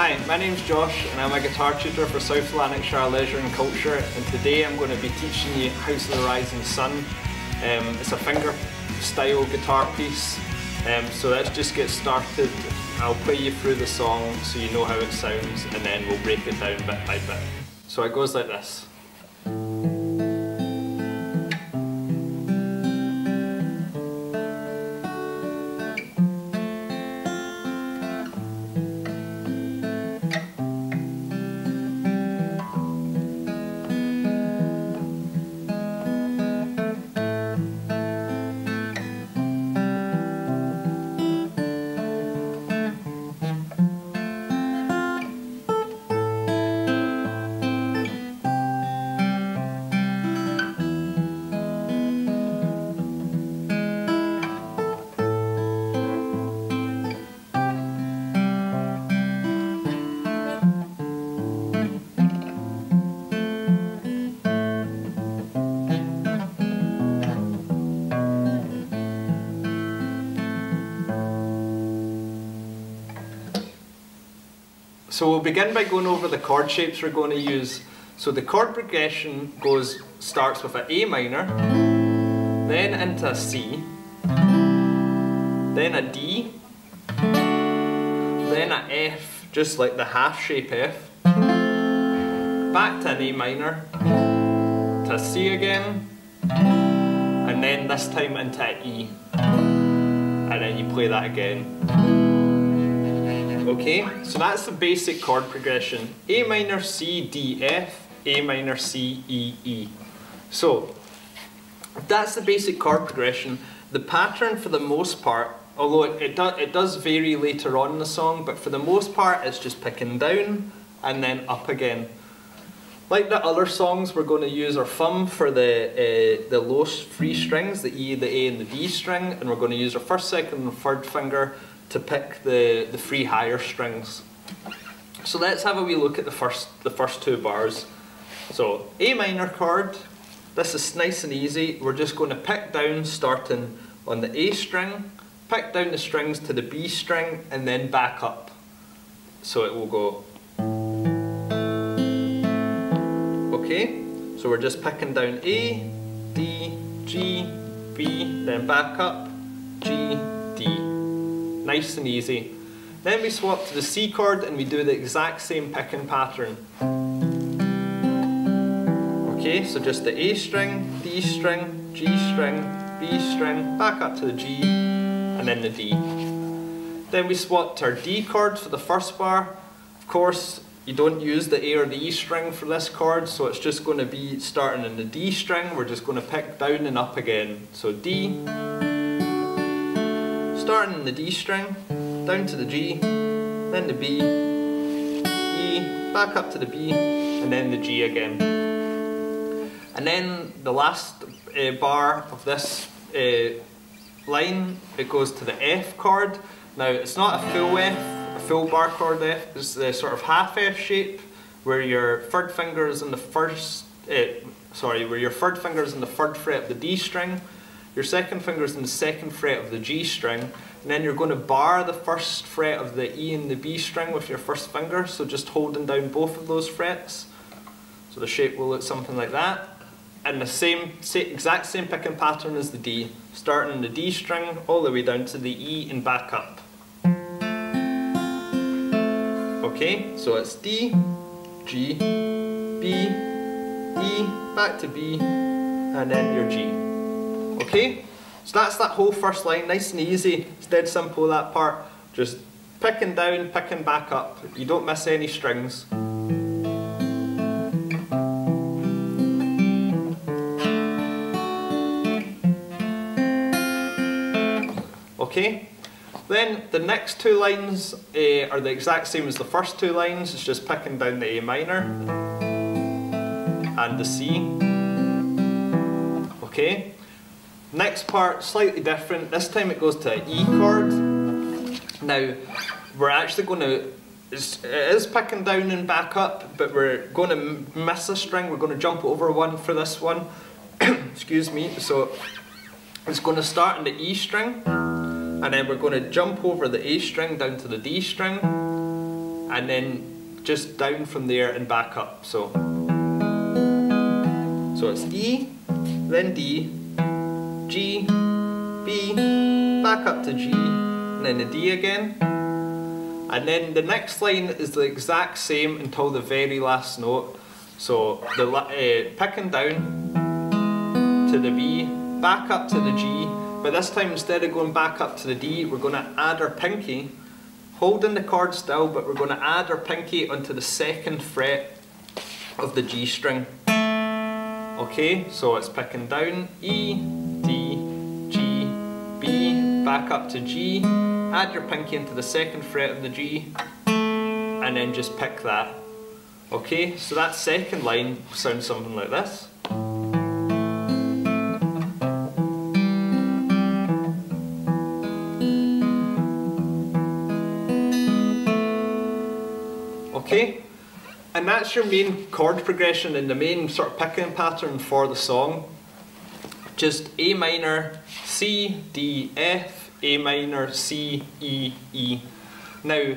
Hi, my name's Josh and I'm a guitar tutor for South Lanarkshire Leisure and Culture, and today I'm going to be teaching you House of the Rising Sun. It's a finger style guitar piece, so let's just get started. I'll play you through the song so you know how it sounds, and then we'll break it down bit by bit. So it goes like this. So we'll begin by going over the chord shapes we're going to use. So the chord progression starts with an A minor, then into a C, then a D, then a F, just like the half shape F, back to an A minor, to a C again, and then this time into an E, and then you play that again. Okay, so that's the basic chord progression. A minor, C, D, F, A minor, C, E, E. So, that's the basic chord progression. The pattern for the most part, although it does vary later on in the song, but for the most part it's just picking down and then up again. Like the other songs, we're going to use our thumb for the low three strings, the E, the A and the D string, and we're going to use our first, second and third finger to pick the three higher strings. So let's have a wee look at the first two bars. So A minor chord, this is nice and easy. We're just going to pick down starting on the A string, pick down the strings to the B string and then back up. So it will go. Okay, so we're just picking down A, D, G, B, then back up, G, D. Nice and easy. Then we swap to the C chord and we do the exact same picking pattern. Okay, so just the A string, D string, G string, B string, back up to the G, and then the D. Then we swap to our D chord for the first bar. Of course, you don't use the A or the E string for this chord, so it's just going to be starting in the D string. We're just going to pick down and up again. So D, starting in the D string, down to the G, then the B, E, back up to the B, and then the G again. And then the last bar of this line, it goes to the F chord. Now it's not a full F, a full bar chord F, it's the sort of half F shape, where your third finger is in the first, where your third finger is in the third fret of the D string, your second finger is in the second fret of the G string, and then you're going to bar the first fret of the E and the B string with your first finger, so just holding down both of those frets. So the shape will look something like that. And the exact same picking pattern as the D, starting in the D string all the way down to the E and back up. Okay, so it's D, G, B, E, back to B, and then your G. Okay, so that's that whole first line, nice and easy. It's dead simple, that part. Just picking down, picking back up. You don't miss any strings. Okay, then the next two lines are the exact same as the first two lines. It's just picking down the A minor and the C. Okay. Next part, slightly different. This time it goes to an E chord. Now, we're actually going to, it is picking down and back up, but we're going to miss a string. We're going to jump over one for this one. Excuse me. So, it's going to start in the E string, and then we're going to jump over the A string down to the D string, and then just down from there and back up. So it's E, then D, G, B, back up to G, and then the D again. And then the next line is the exact same until the very last note. So the picking down to the B, back up to the G, but this time instead of going back up to the D, we're going to add our pinky, holding the chord still, but we're going to add our pinky onto the second fret of the G string. Okay, so it's picking down E, D, G, B, back up to G, add your pinky into the second fret of the G, and then just pick that. Okay, so that second line sounds something like this. Okay, and that's your main chord progression and the main sort of picking pattern for the song. Just A minor, C, D, F, A minor, C, E, E. Now,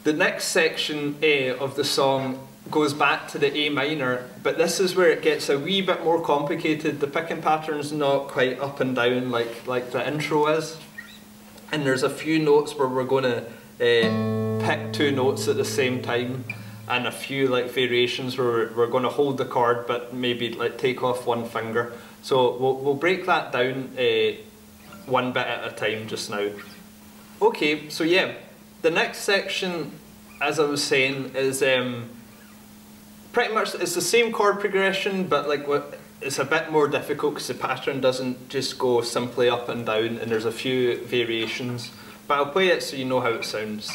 the next section of the song goes back to the A minor, but this is where it gets a wee bit more complicated. The picking pattern's not quite up and down like the intro is. And there's a few notes where we're going to pick two notes at the same time, and a few like variations where we're going to hold the chord but maybe like take off one finger. So we'll break that down one bit at a time just now. Okay, so yeah, the next section, as I was saying, is pretty much it's the same chord progression, but like it's a bit more difficult because the pattern doesn't just go simply up and down, and there's a few variations. But I'll play it so you know how it sounds.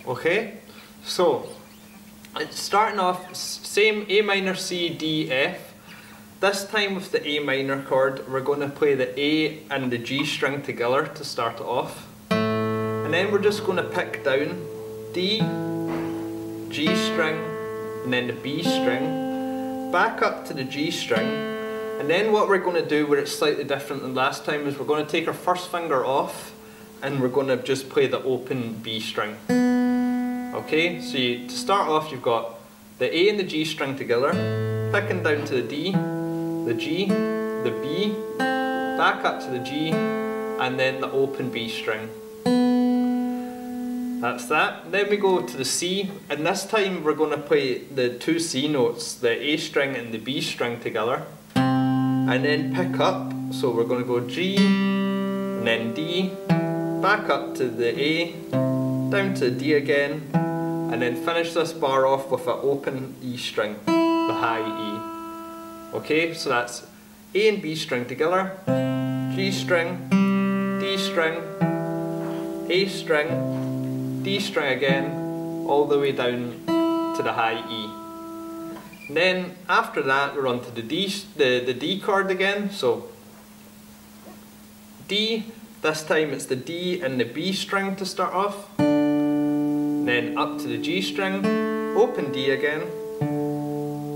Okay, so it's starting off same A minor, C, D, F. This time with the A minor chord, we're going to play the A and the G string together to start it off. And then we're just going to pick down D, G string, and then the B string, back up to the G string. And then what we're going to do, where it's slightly different than last time, is we're going to take our first finger off and we're going to just play the open B string. Okay, so to start off you've got the A and the G string together, picking down to the D, the G, the B, back up to the G, and then the open B string. That's that. Then we go to the C, and this time we're going to play the two C notes, the A string and the B string together, and then pick up. So we're going to go G, and then D, back up to the A, down to D again, and then finish this bar off with an open E string, the high E. Okay, so that's A and B string together, G string, D string, A string, D string again, all the way down to the high E. And then after that we're on to the D chord again, so D, this time it's the D and the B string to start off. Then up to the G string, open D again,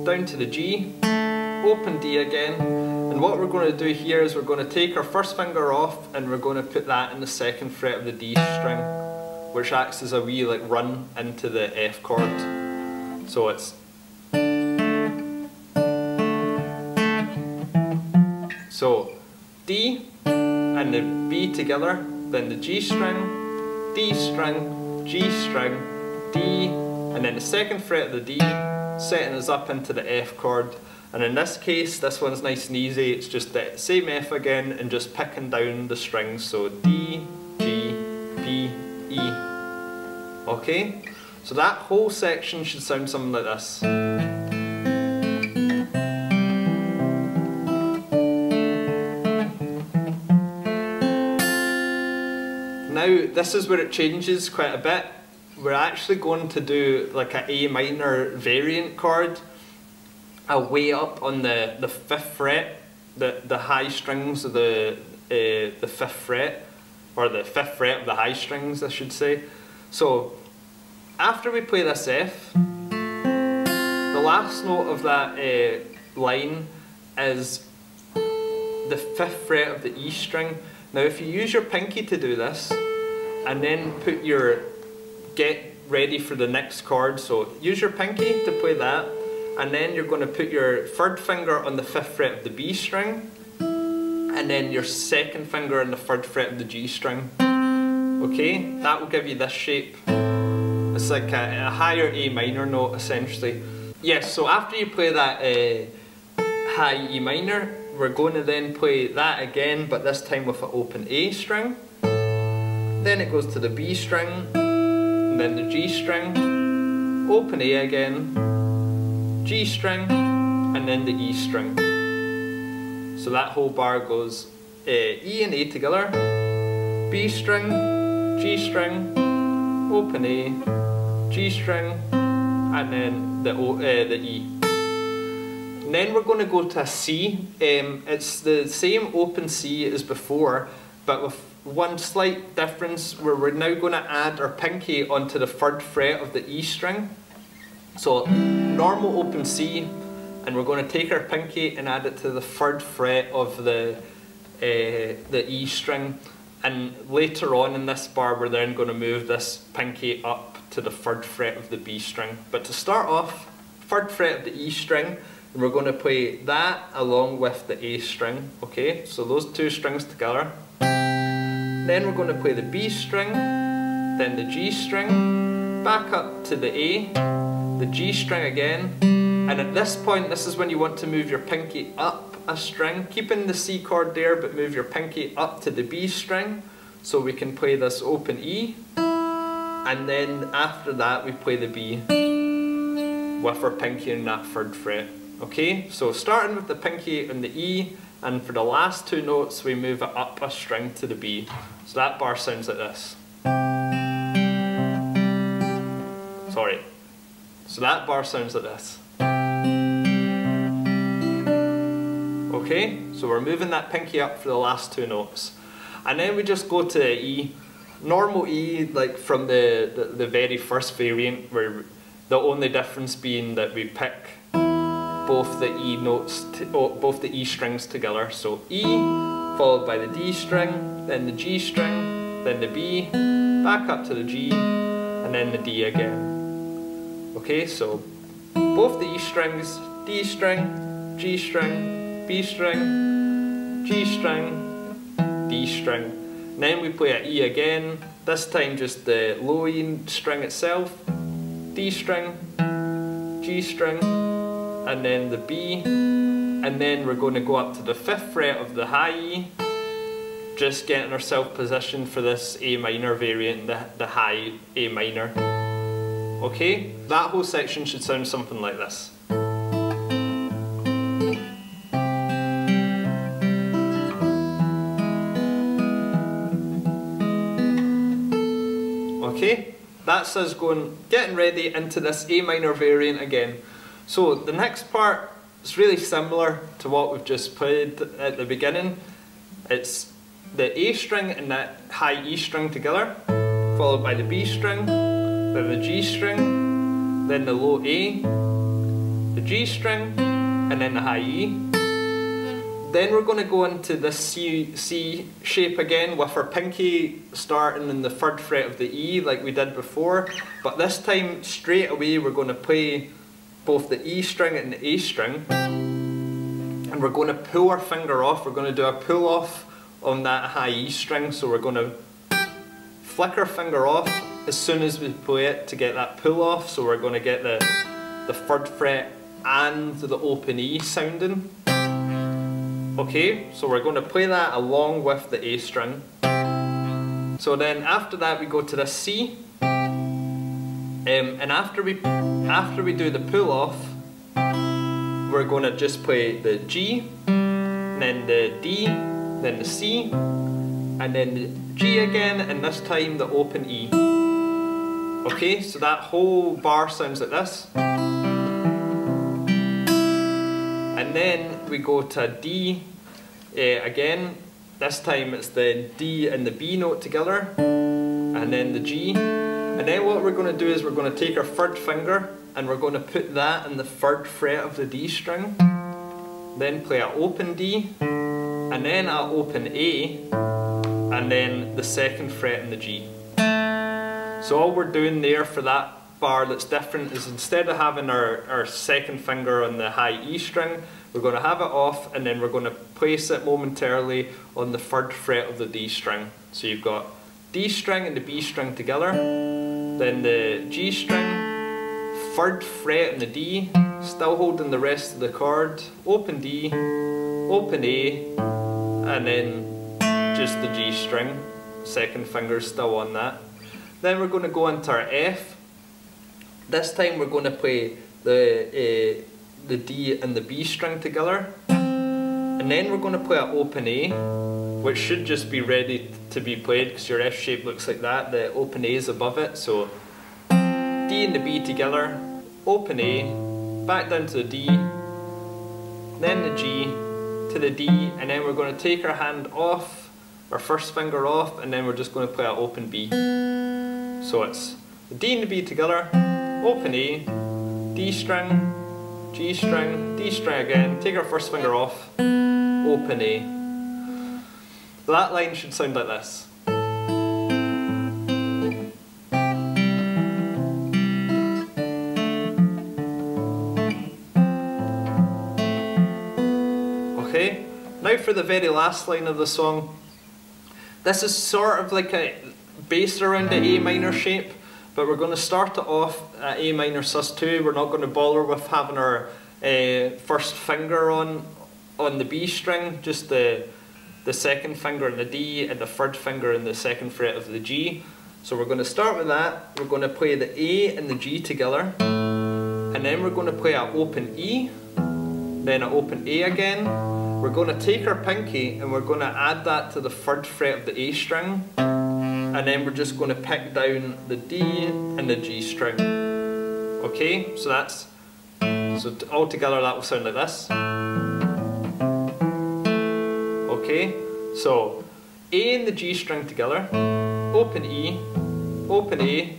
down to the G, open D again, and what we're going to do here is we're going to take our first finger off and we're going to put that in the second fret of the D string, which acts as a wee like run into the F chord. So it's D and the B together, then the G string, D string, G string, D, and then the second fret of the D, setting us up into the F chord. And in this case, this one's nice and easy, it's just the same F again and just picking down the strings, so D, G, B, E. Okay? So that whole section should sound something like this. Now, this is where it changes quite a bit. We're actually going to do like an A minor variant chord, way up on the 5th fret, the high strings of the 5th fret, or the 5th fret of the high strings, I should say. So, after we play this F, the last note of that line is the 5th fret of the E string. Now if you use your pinky to do this, and then get ready for the next chord, so use your pinky to play that, and then you're going to put your 3rd finger on the 5th fret of the B string, and then your 2nd finger on the 3rd fret of the G string. Okay, that will give you this shape. It's like a higher A minor note essentially. Yes, so after you play that high E minor, we're going to then play that again, but this time with an open A string. Then it goes to the B string, and then the G string, open A again, G string, and then the E string. So that whole bar goes E and A together, B string, G string, open A, G string, and then the E. And then we're going to go to a C. It's the same open C as before, but with one slight difference where we're now going to add our pinky onto the 3rd fret of the E string. So normal open C, and we're going to take our pinky and add it to the 3rd fret of the E string. And later on in this bar, we're then going to move this pinky up to the 3rd fret of the B string. But to start off, 3rd fret of the E string, and we're going to play that along with the A string. Okay, so those 2 strings together. Then we're going to play the B string, then the G string, back up to the A, the G string again, and at this point, this is when you want to move your pinky up a string, keeping the C chord there, but move your pinky up to the B string, so we can play this open E, and then after that we play the B with our pinky in that 3rd fret. Okay, so starting with the pinky and the E, and for the last 2 notes we move it up a string to the B. So that bar sounds like this. Sorry. So that bar sounds like this. Okay, so we're moving that pinky up for the last 2 notes. And then we just go to E. Normal E, like from the very first variant, where the only difference being that we pick both the E notes, both the E strings together. So E, followed by the D string, then the G string, then the B, back up to the G, and then the D again. Okay, so both the E strings, D string, G string, B string, G string, D string. And then we play an E again, this time just the low E string itself, D string, G string, and then the B, and then we're going to go up to the 5th fret of the high E, just getting ourselves positioned for this A minor variant, the high A minor. Okay, that whole section should sound something like this. Okay, that's us getting ready into this A minor variant again. So the next part is really similar to what we've just played at the beginning. It's the A string and that high E string together, followed by the B string, then the G string, then the low A, the G string, and then the high E. Then we're going to go into this C shape again with our pinky starting in the 3rd fret of the E like we did before, but this time straight away we're going to play both the E string and the A string, and we're going to pull our finger off. We're going to do a pull off on that high E string, so we're going to flick our finger off as soon as we play it to get that pull off, so we're going to get the 3rd fret and the open E sounding. Okay, so we're going to play that along with the A string. So then after that we go to the C, and after we do the pull off, we're going to just play the G, then the D, then the C, and then the G again, and this time the open E. Okay, so that whole bar sounds like this. And then we go to D again. This time it's the D and the B note together, and then the G. And then what we're going to do is we're going to take our 3rd finger and we're going to put that in the 3rd fret of the D string. Then play an open D, and then I open A, and then the 2nd fret in the G. So all we're doing there for that bar that's different is instead of having our 2nd finger on the high E string, we're going to have it off, and then we're going to place it momentarily on the 3rd fret of the D string. So you've got D string and the B string together, then the G string, 3rd fret and the D, still holding the rest of the chord, open D, open A, and then just the G string, 2nd finger still on that. Then we're going to go into our F. This time we're going to play the D and the B string together, and then we're going to play an open A, which should just be ready to be played because your F shape looks like that. The open A is above it, so D and the B together, open A, back down to the D, then the G to the D, and then we're going to take our hand off, our 1st finger off, and then we're just going to play an open B. So it's the D and the B together, open A, D string, G string, D string again, take our 1st finger off, open A. That line should sound like this. Okay, now for the very last line of the song. This is sort of like a based around the A minor shape, but we're going to start it off at A minor sus2. We're not going to bother with having our 1st finger on the B string, just the 2nd finger in the D and the 3rd finger in the 2nd fret of the G. So we're going to start with that. We're going to play the A and the G together, and then we're going to play an open E, then an open A again. We're going to take our pinky and we're going to add that to the 3rd fret of the A string, and then we're just going to pick down the D and the G string. Okay, so all together that will sound like this. Okay, so A and the G string together, open E, open A,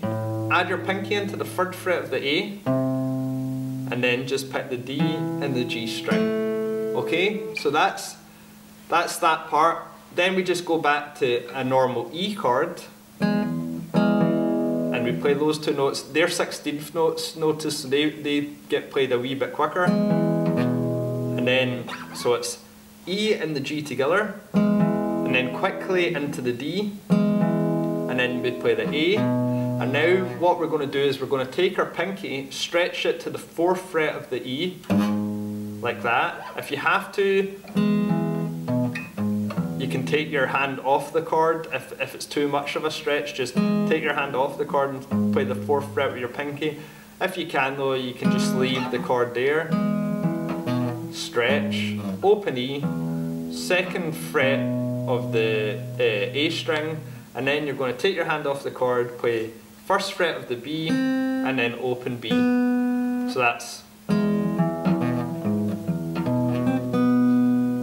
add your pinky into the 3rd fret of the A, and then just pick the D and the G string. Okay, so that's that part. Then we just go back to a normal E chord, and we play those 2 notes. They're 16th notes, notice they get played a wee bit quicker. And then, so it's E and the G together, and then quickly into the D, and then we play the A. And now what we're going to do is we're going to take our pinky, stretch it to the 4th fret of the E, like that. If you have to, you can take your hand off the chord. If it's too much of a stretch, just take your hand off the chord and play the 4th fret with your pinky. If you can though, you can just leave the chord there. Stretch, open E, 2nd fret of the A string, and then you're going to take your hand off the chord, play 1st fret of the B, and then open B. So that's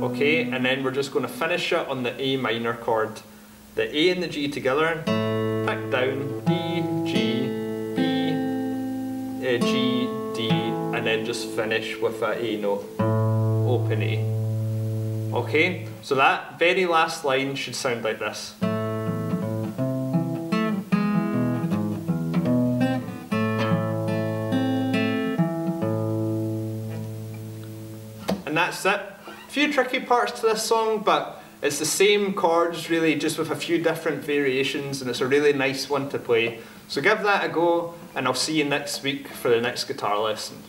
okay, and then we're just going to finish it on the A minor chord. The A and the G together, pick down, D, G, B, G, D, and then just finish with an A note, open A. Okay, so that very last line should sound like this. And that's it. A few tricky parts to this song, but it's the same chords really, just with a few different variations, and it's a really nice one to play. So give that a go, and I'll see you next week for the next guitar lesson.